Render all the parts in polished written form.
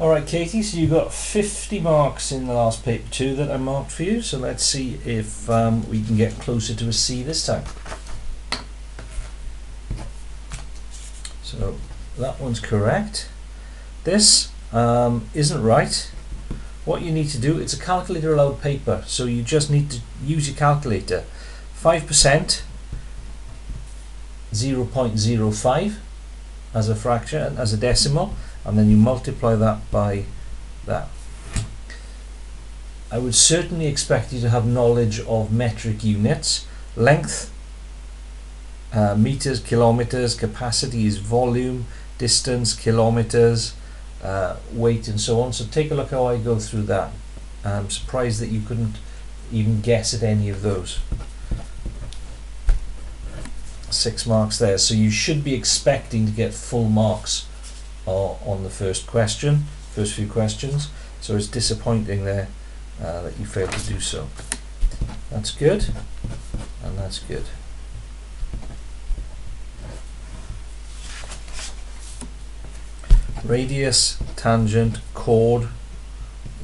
Alright Katie, so you got 50 marks in the last paper 2 that I marked for you, so let's see if we can get closer to a C this time. So that one's correct. This isn't right. What you need to do, it's a calculator allowed paper, so you just need to use your calculator. 5%, 0.05 as a fraction, as a decimal, and then you multiply that by that. I would certainly expect you to have knowledge of metric units. Length, meters, kilometers, capacity is volume, distance, kilometers, weight, and so on. So take a look how I go through that. I'm surprised that you couldn't even guess at any of those. 6 marks there, so you should be expecting to get full marks on the first few questions, so it's disappointing there that you failed to do so. That's good, and that's good. Radius, tangent, chord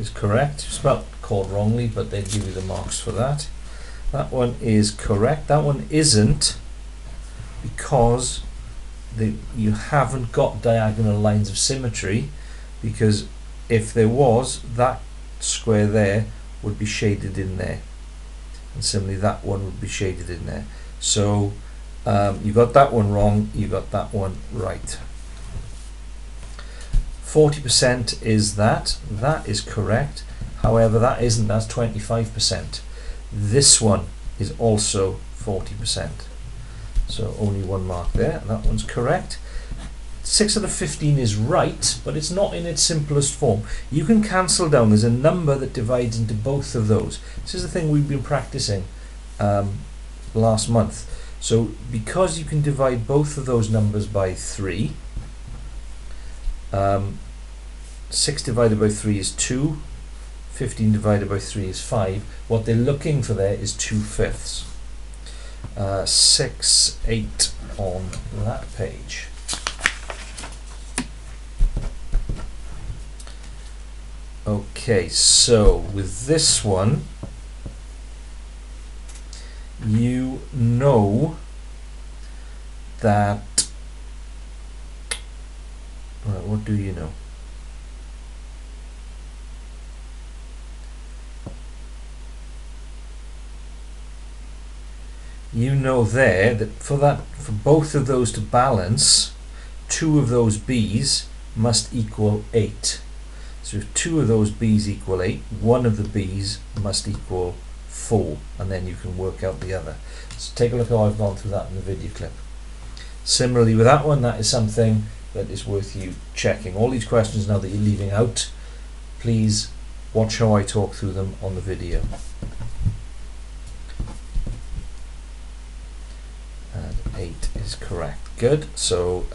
is correct. You spelled chord wrongly, but they give you the marks for that. That one is correct. That one isn't, because you haven't got diagonal lines of symmetry, because if there was, that square there would be shaded in there, and similarly that one would be shaded in there. So you got that one wrong, you got that one right. 40% is that is correct, however that isn't, that's 25%. This one is also 40%. So only 1 mark there, and that one's correct. 6 out of 15 is right, but it's not in its simplest form. You can cancel down, there's a number that divides into both of those. This is the thing we've been practicing last month. So because you can divide both of those numbers by 3, 6 divided by 3 is 2, 15 divided by 3 is 5. What they're looking for there is 2/5. 6, 8 on that page. Okay, so with this one, you know that, well, what do you know? You know there that for both of those to balance, 2 of those b's must equal 8. So if 2 of those b's equal 8, 1 of the b's must equal 4, and then you can work out the other. So take a look how I've gone through that in the video clip. Similarly with that one, that is something that is worth you checking. All these questions now that you're leaving out, please watch how I talk through them on the video. 8 is correct. Good. So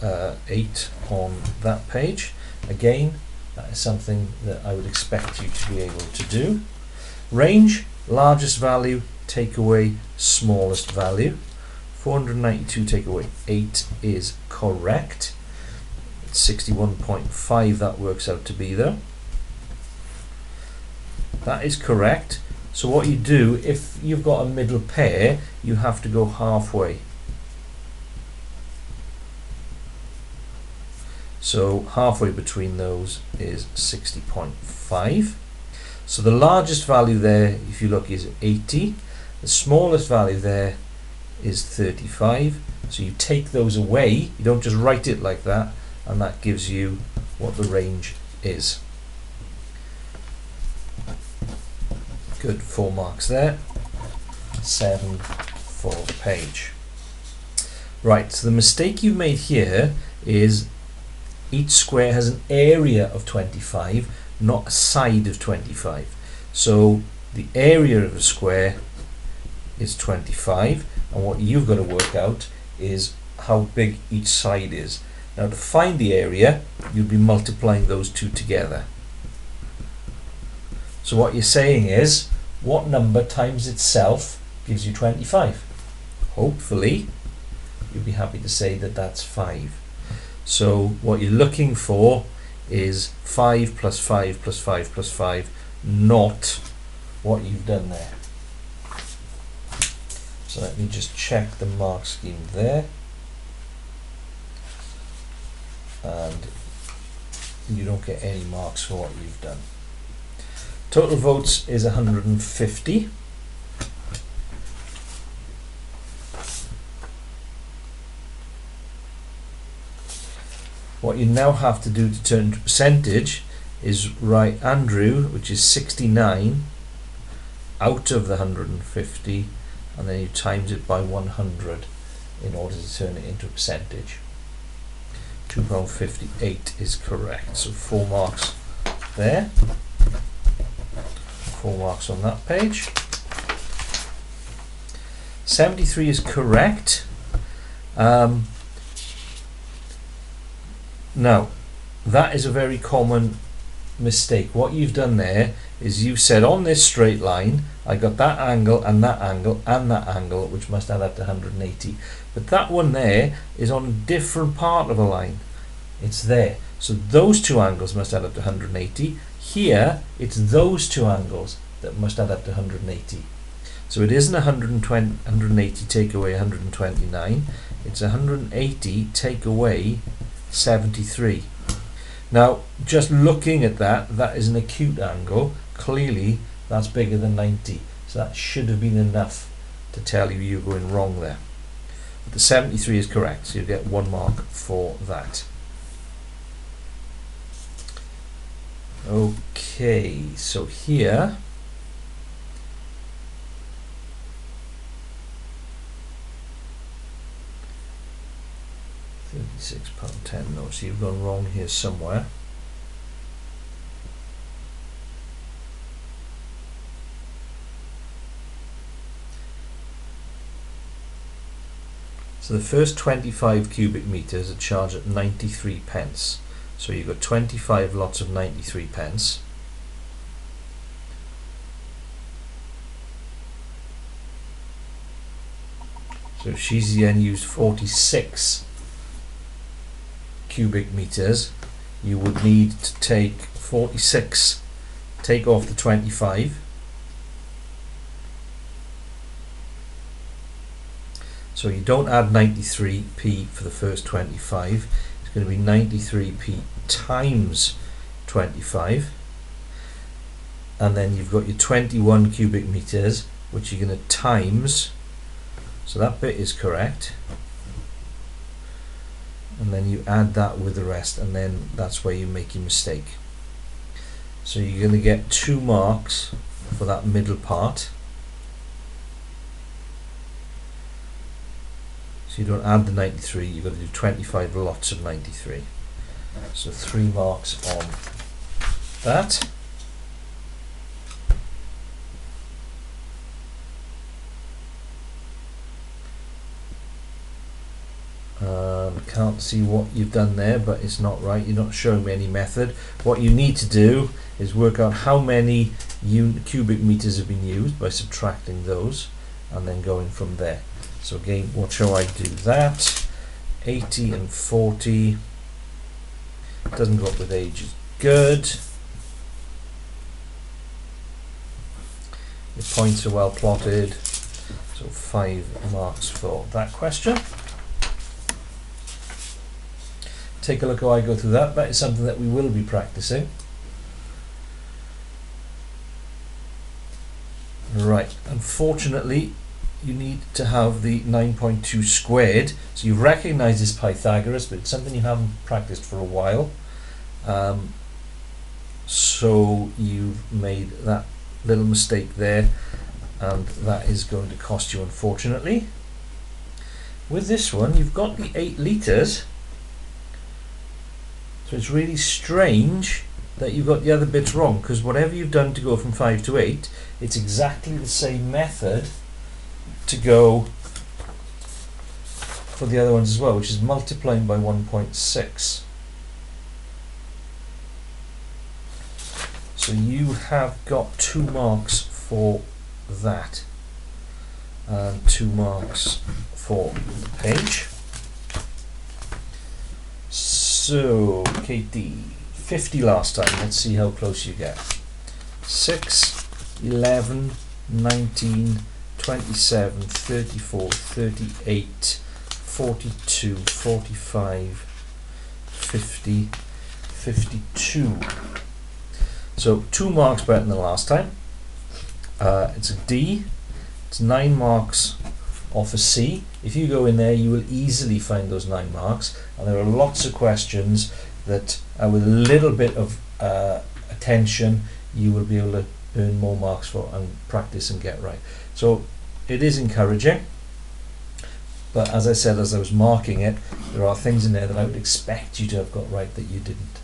8 on that page. Again, that is something that I would expect you to be able to do. Range, largest value, take away smallest value. 492 take away 8 is correct. 61.5 that works out to be though. That is correct. So what you do, if you've got a middle pair, you have to go halfway. So halfway between those is 60.5. So the largest value there, if you look, is 80. The smallest value there is 35. So you take those away, you don't just write it like that, and that gives you what the range is. Good, 4 marks there. 7 for the page. Right, so the mistake you've made here is each square has an area of 25, not a side of 25. So the area of a square is 25, and what you've got to work out is how big each side is. Now to find the area, you'll be multiplying those two together. So what you're saying is, what number times itself gives you 25? Hopefully, you'll be happy to say that that's 5. So what you're looking for is 5 plus 5 plus 5 plus 5, not what you've done there. So let me just check the mark scheme there. And you don't get any marks for what you've done. Total votes is 150. What you now have to do to turn to percentage is write Andrew, which is 69, out of the 150, and then you times it by 100 in order to turn it into a percentage. £2.58 is correct. So 4 marks there. 4 marks on that page. 73 is correct. Now, that is a very common mistake. What you've done there is you said on this straight line, I got that angle and that angle and that angle, which must add up to 180. But that one there is on a different part of a line. It's there. So those two angles must add up to 180. Here, it's those two angles that must add up to 180. So it isn't 180 take away 129. It's 180 take away 73. Now, just looking at that, that is an acute angle. Clearly, that's bigger than 90. So that should have been enough to tell you you're going wrong there. But the 73 is correct, so you get 1 mark for that. Okay, so here £36.10. No, so you've gone wrong here somewhere. So the first 25 cubic meters are charged at 93 pence. So you've got 25 lots of 93 pence. So if she's then used 46 cubic meters, you would need to take 46, take off the 25. So you don't add 93p for the first 25. It's going to be 93p times 25. And then you've got your 21 cubic meters, which you're going to times. So that bit is correct. And then you add that with the rest, and then that's where you make your mistake. So you're going to get 2 marks for that middle part. So you don't add the 93, you've got to do 25 lots of 93. So 3 marks on that. Can't see what you've done there, but it's not right. You're not showing me any method. What you need to do is work out how many cubic meters have been used by subtracting those and then going from there. So again, what shall I do that? 80 and 40. Doesn't go up with age is good. Your points are well plotted. So 5 marks for that question. Take a look how I go through that. That is something that we will be practicing. Right, unfortunately you need to have the 9.2 squared. So you recognise this Pythagoras, but it's something you haven't practiced for a while. So you've made that little mistake there, and that is going to cost you, unfortunately. With this one, you've got the 8 litres. So it's really strange that you've got the other bits wrong, because whatever you've done to go from 5 to 8, it's exactly the same method to go for the other ones as well, which is multiplying by 1.6. So you have got 2 marks for that, and 2 marks for the page. So Katie, 50 last time. Let's see how close you get. 6, 11, 19, 27, 34, 38, 42, 45, 50, 52. So 2 marks better than last time. It's a D. It's 9 marks off a C. If you go in there, you will easily find those 9 marks. And there are lots of questions that, with a little bit of attention, you will be able to earn more marks for and practice and get right. So it is encouraging. But as I said, as I was marking it, there are things in there that I would expect you to have got right that you didn't.